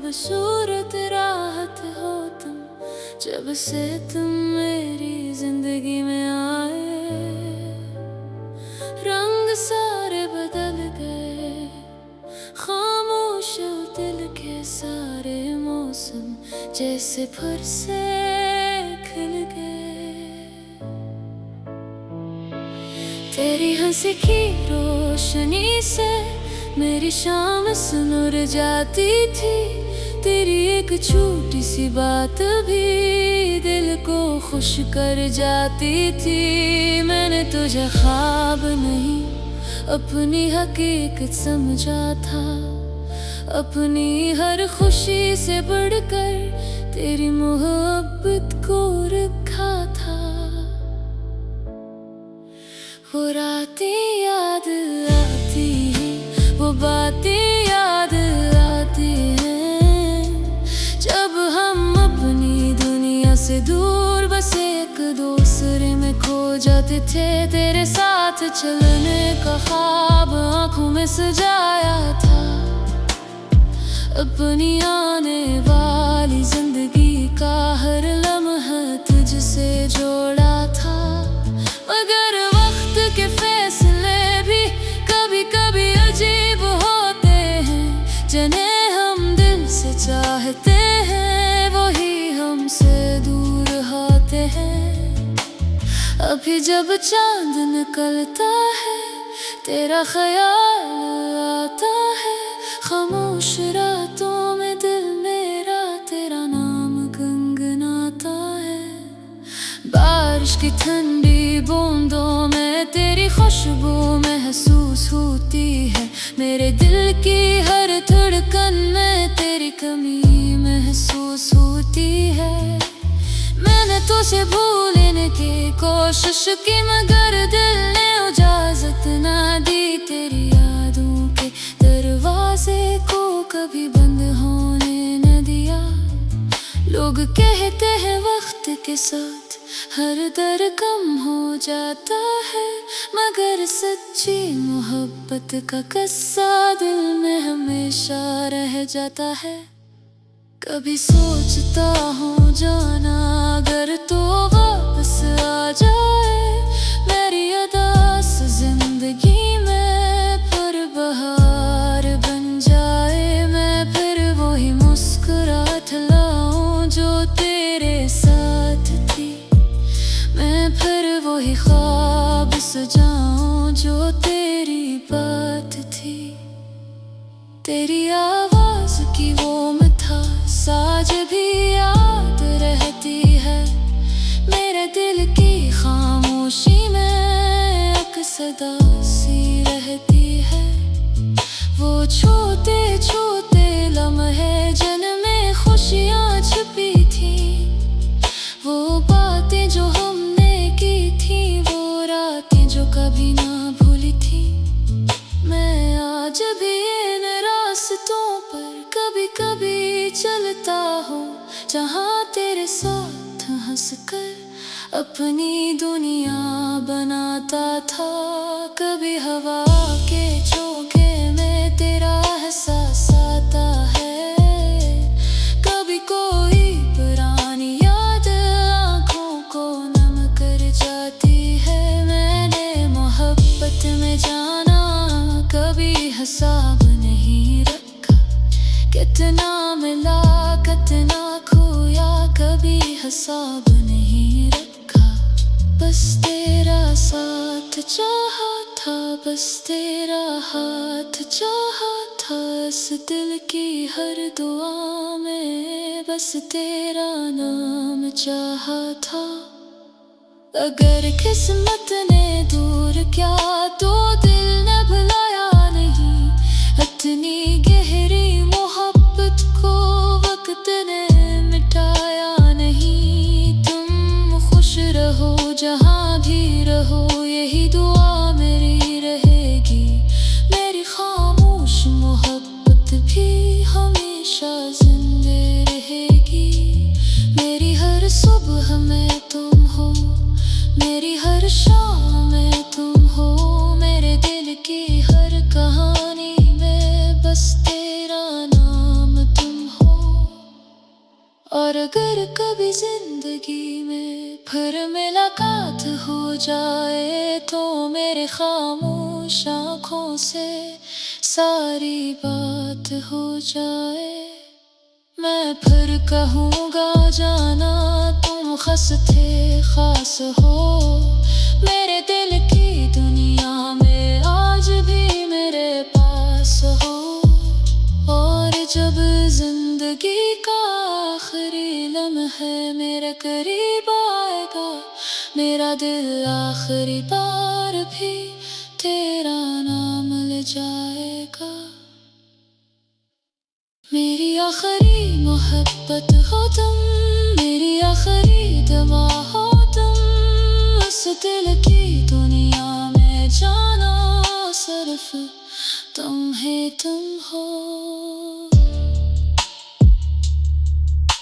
खूबसूरत राहत हो तुम, जब से तुम मेरी जिंदगी में आए। रंग सारे बदल गए, खामोश दिल के सारे मौसम जैसे फिर से खिल गए। तेरी हंसी की रोशनी से मेरी शाम सुनुर जाती थी। तेरी एक छोटी सी बात भी दिल को खुश कर जाती थी। मैंने तुझे ख्वाब नहीं अपनी हकीकत समझा था, अपनी हर खुशी से बढ़कर तेरी मोहब्बत को रखा था। वो रातें याद आती हैं, वो बातें याद आती हैं, जब हम अपनी दुनिया से दूर बस एक दूसरे में खो जाते थे। तेरे साथ चलने का ख्वाब आँखों में सजाया था, अपनी आने वाली जिंदगी का हर लम्हा तुझसे जोड़ा था। मगर वक्त के फैसले भी कभी कभी अजीब होते हैं, जिन्हें हम दिल से चाहते हैं वही हमसे दूर होते हैं। अभी जब चांद निकलता है तेरा ख्याल आता है, खामोश रातों में दिल मेरा तेरा नाम गुनगुनाता है। बारिश की ठंडी बूंदों में तेरी खुशबू महसूस होती है, मेरे दिल की हर धड़कन में तेरी कमी महसूस होती है। मैंने तुझे भूलने की कोशिश की मगर दिल ने इजाजत ना दी। तेरी यादों के दरवाजे को कभी बंद होने न दिया। लोग कहते हैं वक्त के साथ हर दर कम हो जाता है, मगर सच्ची मोहब्बत का किस्सा दिल में हमेशा रह जाता है। कभी सोचता हूँ जाना अगर तो वापस आ जाए मेरी अदास जिंदगी में, पर बहार बन जाए मैं फिर वही मुस्कुराहट लाऊं जो तेरे साथ थी। मैं फिर वही ख्वाब सजाऊं जो तेरी बात थी। तेरी आवाज की वो मिठास आज भी याद रहती है, मेरे दिल की खामोशी में एक सदा सी रहती है। वो छोटे छोटे लम्हे जिनमें खुशियाँ छुपी थी, वो बातें जो हमने की थी, वो रातें जो कभी ना भूली थी। मैं आज भी इन रास्तों पर कभी कभी चलता हूँ, जहाँ तेरे साथ हंसकर अपनी दुनिया बनाता था। कभी हवा के झोंके में तेरा एहसास आता है, कभी कोई पुरानी याद आँखों को नम कर जाती है। मैंने मोहब्बत में जाना कभी हिसाब नहीं रखा, कितना मिला कितना खोया कभी हिसाब नहीं रखा। बस तेरा साथ चाहा था, बस तेरा हाथ चाहा था, इस दिल की हर दुआ में बस तेरा नाम चाहा था। अगर किस्मत ने दूर किया तो दिल ने भुलाया नहीं, इतनी गहरी मोहब्बत को वक्त ने मिटाया नहीं। तुम खुश रहो जहाँ भी रहो, यही दुआ मेरी रहेगी। मेरी खामोश मोहब्बत भी हमेशा जिंदे रहेगी। मेरी हर सुबह में तुम हो, मेरी हर शाम में तुम हो, मेरे दिल की हर कहानी में बस तेरा नाम तुम हो। अगर कभी जिंदगी में फिर मुलाकात हो जाए तो मेरे खामोश आँखों से सारी बात हो जाए। मैं फिर कहूँगा जाना तुम खास थे, खास हो मेरे दिल की दुनिया में, आज भी मेरे पास हो। और जब जिंदगी का आखिरी लम्हा मेरे करीब आएगा, मेरा दिल आखिरी बार भी तेरा नाम ले जाएगा। मेरी आखिरी मोहब्बत हो तुम, मेरी आखिरी दुआ हो तुम, इस दिल की दुनिया में जाना सिर्फ तुम ही तुम हो,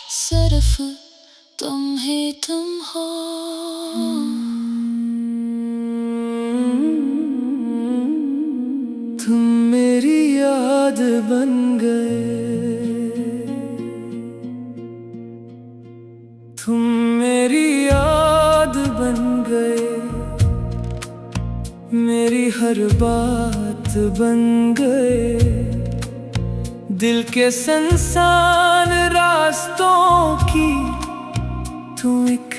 सिर्फ तुम ही तुम हो। तुम मेरी याद बन गए, तुम मेरी याद बन गए, मेरी हर बात बन गए। दिल के संसान रास्तों की तुम एक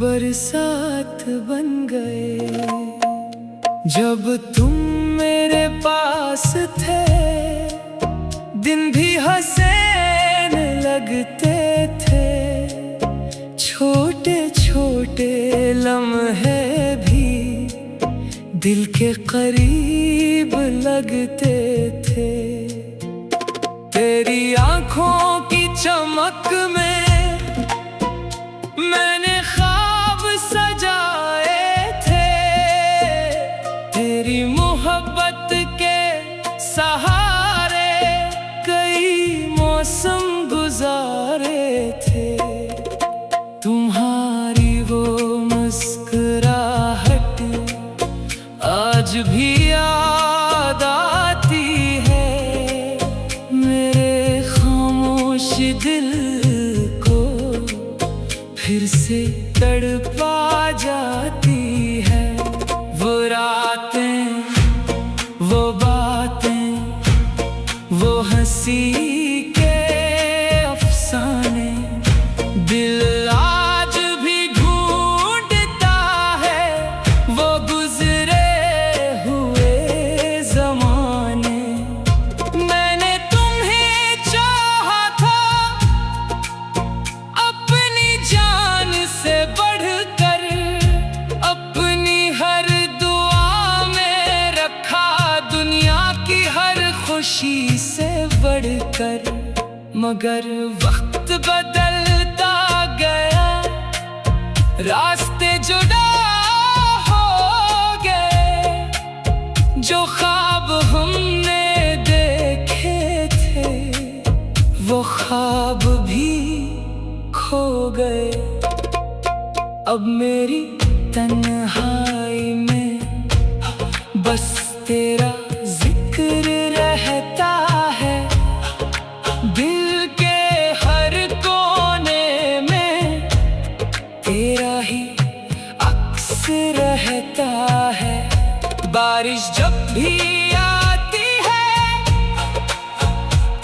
बरसात बन गए। जब तुम मेरे पास थे दिन भी हसीन लगते थे, छोटे छोटे लम्हे भी दिल के करीब लगते थे। तेरी आँखों की चमक में मैंने ख्वाब सजाए थे, तेरी मोहब्बत के सहारे कई मौसम गुजारे थे। तुम्हारी वो मुस्कुराहट आज भी याद आती है, मेरे खामोश दिल को फिर से तड़पा जाती है। वो रातें, वो बातें, वो हंसी के अफसाने, दिल आज भी ढूंढता है वो गुजरे हुए ज़माने। मैंने तुम्हें चाहा था अपनी जान से बढ़कर, अपनी हर दुआ में रखा दुनिया की हर खुशी से बढ़कर। मगर वक्त बदलता गया, रास्ते जुदा हो गए, जो ख्वाब हमने देखे थे वो ख्वाब भी खो गए। अब मेरी तन्हाई में बस तेरा जिक्र रहता है, दिल के हर कोने में तेरा ही अक्स रहता है। बारिश जब भी आती है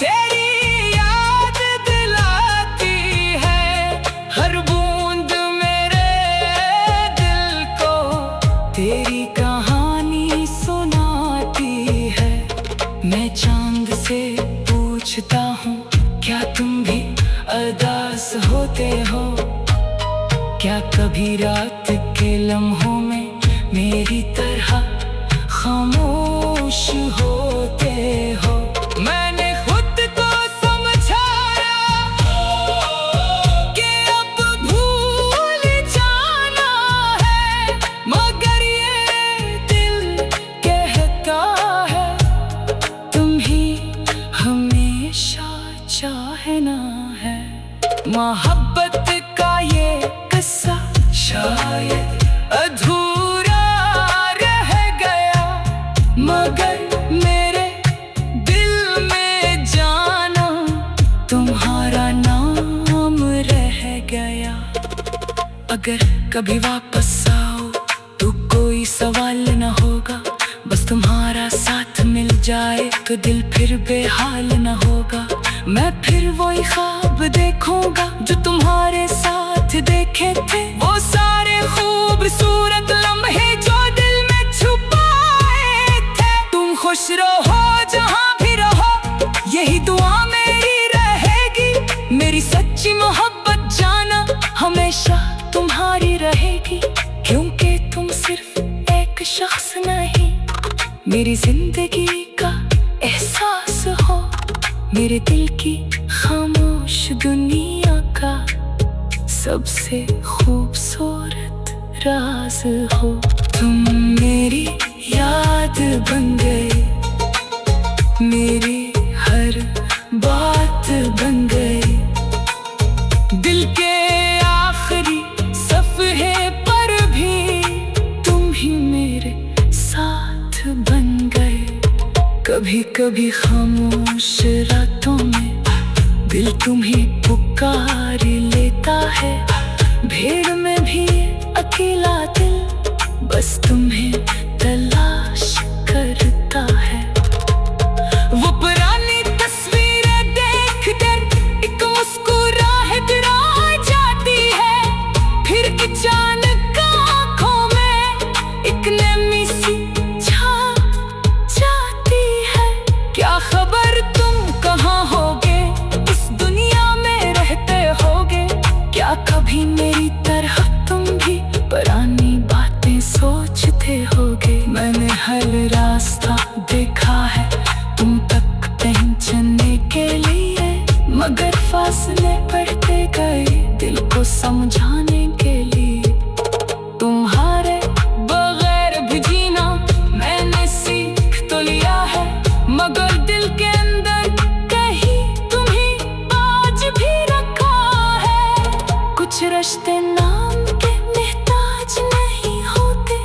तेरी याद दिलाती है, हर बूंद मेरे दिल को तेरी कहानी सुनाती है। मैं चांद से पूछता हूँ क्या तुम भी अदास होते हो, क्या कभी रात के लम्हों में मेरी तरह खामोश होते हो। मैंने खुद को समझाया कि अब भूल जाना है, मगर ये दिल कहता है तुम ही हमेशा चाहना है। मोहब्बत का ये किस्सा शायद अधूरा रह गया, मगर मेरे दिल में जाना तुम्हारा नाम रह अगर कभी वापस आओ तो कोई सवाल न होगा, बस तुम्हारा साथ मिल जाए तो दिल फिर बेहाल न होगा। मैं फिर वही ख्वाब देखूंगा जो तुम्हारे साथ देखे थे, वो सारे खूबसूरत लम्हे जो दिल में छुपाए थे। तुम खुश रहो जहाँ भी रहो, यही दुआ मेरी रहेगी। मेरी सच्ची मोहब्बत जाना हमेशा तुम्हारी रहेगी, क्योंकि तुम सिर्फ एक शख्स नहीं, मेरी जिंदगी का एहसास हो, मेरे दिल की खामोश दुनिया का सबसे खूबसूरत राज हो। तुम मेरी याद बन गए, मेरी हर बात बन गई, दिल के आखिरी सफ़हे पर भी तुम ही मेरे साथ बन गए। कभी कभी खामोश रातों में दिल तुम्हें पुकार लेता है, भीड़ में भी अकेला दिल बस तुम्हें तलाश करता है। वो पुरानी तस्वीरें देख कर एक मुस्कुराहट आ जाती है, फिर अचानक आँखों में एक नमी सी छा जाती है। क्या खबर तुम कहाँ होगे, इस दुनिया में रहते होगे, क्या कभी मेरी तरह तुम भी पुरानी बातें सोचते होगे। मैंने हर रास्ता देखा है तुम तक पहुंचने के लिए, मगर फासले बढ़ते गए दिल को समझाने के लिए। तुम्हारे बगैर भी जीना मैंने सीख तो लिया है, मगर दिल के अंदर कहीं तुम्हें आज भी रखा है। कुछ रिश्ते नाम के मोहताज नहीं होते,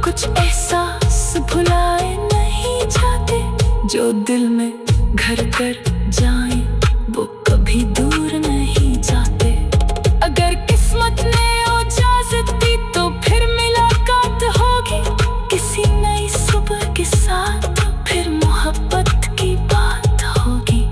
कुछ एहसास भुलाए नहीं जाते, जो दिल में घर कर जाएं वो कभी दूर नहीं जाते। अगर किस्मत ने इजाजत दी तो फिर मुलाकात होगी, किसी नई सुबह के साथ फिर मोहब्बत की बात होगी।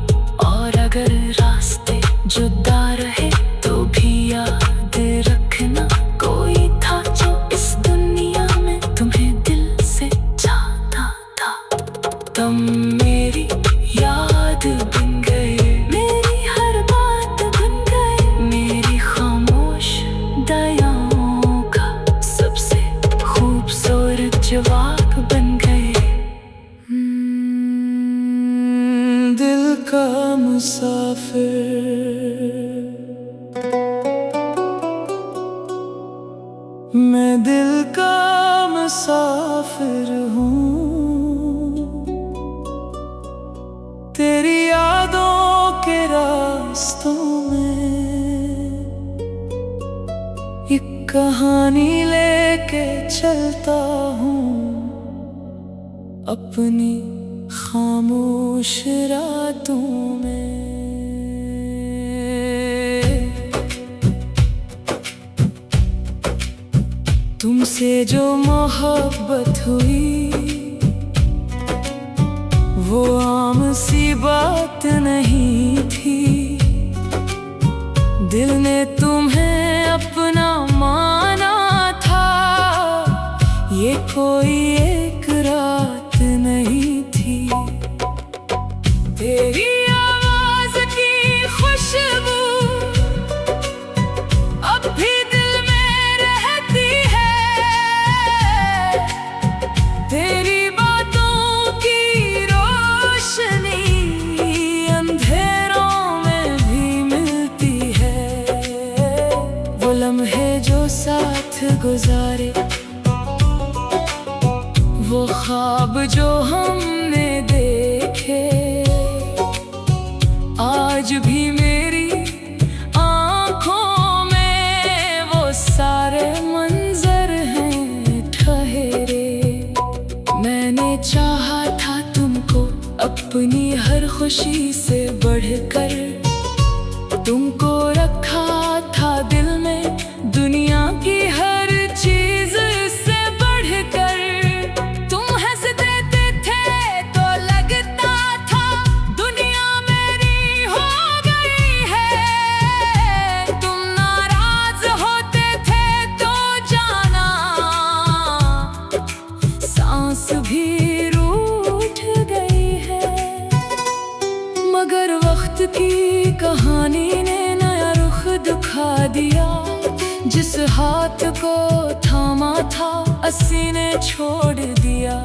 और अगर रास्ते जुदा रहे तो भी याद रखना, कोई था जो इस दुनिया में तुम्हें दिल से चाहता था। तुम मेरी याद बन गए, मेरी हर बात बन गए, मेरी खामोश दयाओं का सबसे खूबसूरत जवाब बन गए। दिल का मुसाफिर, मैं दिल का मुसाफिर हूँ, तेरी यादों के रास्तों में एक कहानी लेके चलता हूँ, अपनी खामोश रातों में। तुमसे जो मोहब्बत हुई वो आम सी बात नहीं थी, दिल ने तुम्हें अपना माना था, ये कोई एक रात नहीं थी। तेरी आवाज की खुशबू अब भी दिल में रहती है, तेरी बातों की रोशनी अंधेरों में भी मिलती है। वो लम्हे जो साथ गुजारे, वो ख्वाब जो हमने देखे, आज भी मेरी आँखों में वो सारे मंजर हैं ठहरे। मैंने चाहा था तुमको अपनी हर खुशी से बढ़कर, तुमको रखा था दिल में दुनिया वक्त की कहानी ने नया रुख दिखा दिया। जिस हाथ को थामा था अस्सी ने छोड़ दिया।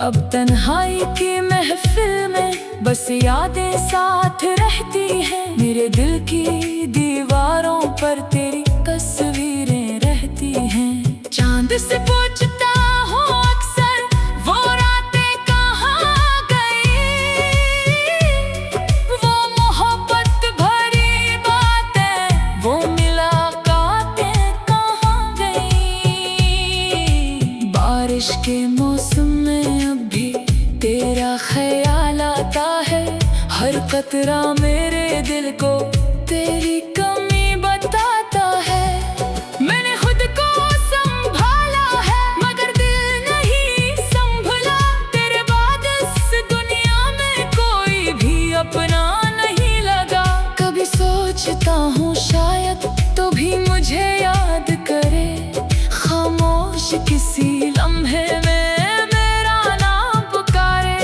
अब तन्हाई की महफिल में बस यादें साथ रहती हैं। मेरे दिल की दीवारों पर तेरी तस्वीरें रहती हैं। चांद से पूछता हूँ अक्सर वो रातें कहाँ गई, वो मोहब्बत भरी बातें, वो मुलाकातें कहाँ गई। बारिश के मौसम में अब भी तेरा ख्याल आता है। हर कतरा मेरे दिल को तेरी कमी बताता है। मैंने खुद को संभाला है मगर दिल नहीं संभला। तेरे बाद इस दुनिया में कोई भी अपना नहीं लगा। कभी सोचता हूँ शायद तो भी मुझे याद करे। खामोश किसी लम्हे में मेरा नाम पुकारे।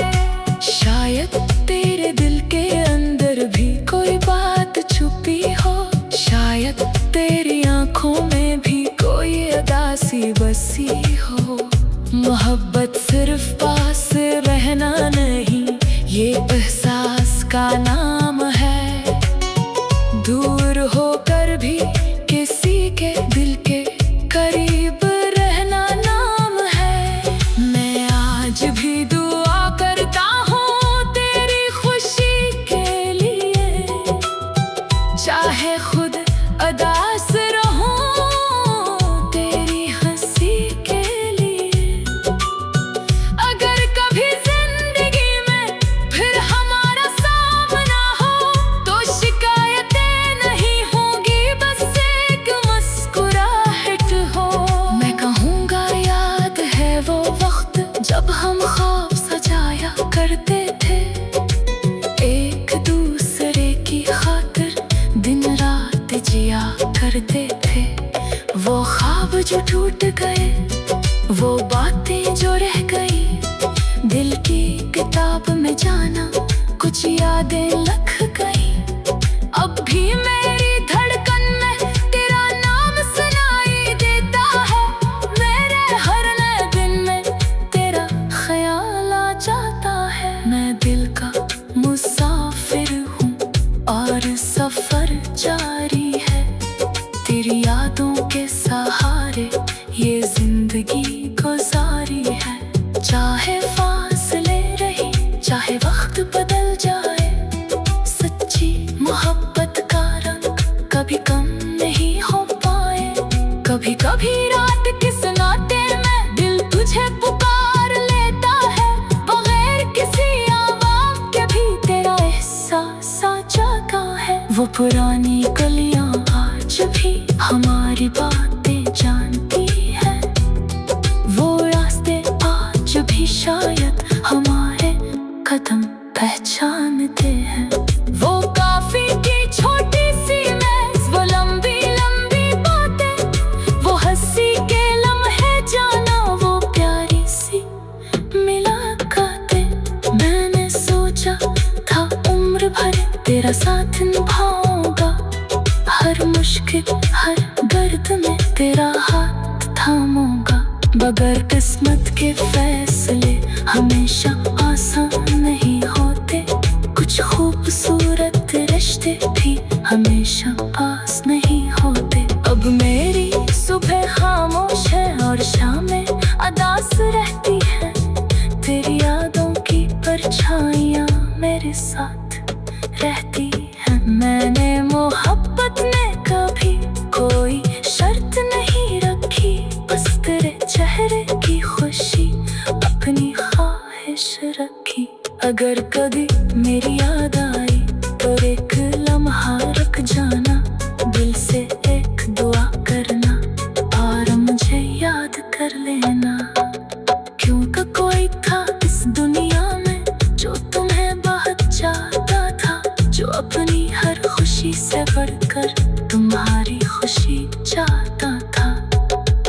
शायद तेरे दिल के अंदर भी कोई बात छुपी हो। शायद तेरी आंखों में भी कोई उदासी बसी हो। मोहब्बत सिर्फ पास रहना नहीं, ये एहसास का नाम है। दूर होकर भी किसी के दिल के करीब रहना नाम है। मैं आज भी दुआ करता हूँ तेरी खुशी के लिए, चाहे खुद उदास रहूं तेरी हंसी के लिए। अगर कभी जिंदगी में फिर हमारा सामना हो तो शिकायतें नहीं होंगी, बस एक मुस्कुराहट हो। मैं कहूँगा याद है वो वक्त जब हम ख्वाब सजाया करते थे। एक दूसरे की खातिर दिन रात जिया करते थे। वो ख्वाब जो टूट गए, वो बातें जो रह गई, दिल की किताब में जाना कुछ यादें लिख गई। अब भी मेरी धड़कन में तेरा नाम सुनाई देता है। मेरे हर नए दिन में तेरा ख्याल आ जाता है। मैं दिल का मुसाफिर हूँ और सफर जारी है। तेरी यादों के सहारे ये जिंदगी गुजारी है। चाहे फासले रहे, चाहे वक्त बदल जाए, सच्ची मोहब्बत का रंग कभी कम नहीं हो पाए। कभी कभी रात के सन्नाटे में दिल तुझे पुकार लेता है। बगैर किसी आवाज़ के भी तेरा एहसास आ जाता है। वो पुरानी गलियां आज भी हमारी बातें जानती है। वो रास्ते आज भी शायद हमारे कदम पहचानते हैं। वो काफी की छोटी सी मेज़, वो लंबी लंबी बातें, वो हंसी के लम्हे जाना, वो प्यारी सी मुलाकातें। मैंने सोचा था उम्र भर तेरा साथ निभाऊंगा। हर मुश्किल हर दर्द में तेरा हाथ थामूंगा। बगैर किस्मत के फैसले हमेशा आसान नहीं होते। कुछ खूबसूरत रिश्ते भी हमेशा पास नहीं होते। अब मेरी सुबह खामोश है और शामें अदास रहती है। तेरी यादों की परछाइयाँ मेरे साथ रहती हैं। मैंने मोहब्बत में कभी कोई शर्त नहीं रखी, बस तेरे चेहरे की खुशी अपनी ख्वाहिश रखी। अगर कभी मेरी याद आई तो एक लम्हा रुक जाना, दिल से एक दुआ करना और मुझे याद कर लेना। क्योंकि कोई था इस दुनिया में जो तुम्हें बहुत चाहता था, जो अपनी हर खुशी से बढ़कर तुम्हारी खुशी चाहता था।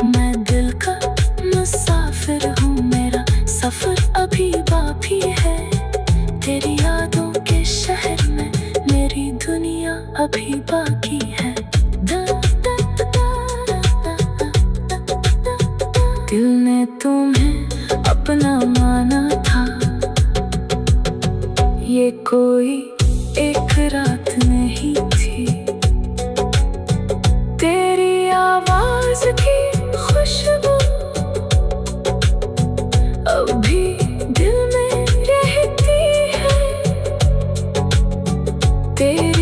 मैं दिल का मुसाफिर हूँ, मेरा सफर अभी बाकी है। तेरी यादों के शहर में मेरी अभी बाकी है। दिल ने तुम्हें अपना माना था, ये कोई एक रात नहीं थी। तेरी आवाज की खुशबू अभी दिल में रहती है। तेरी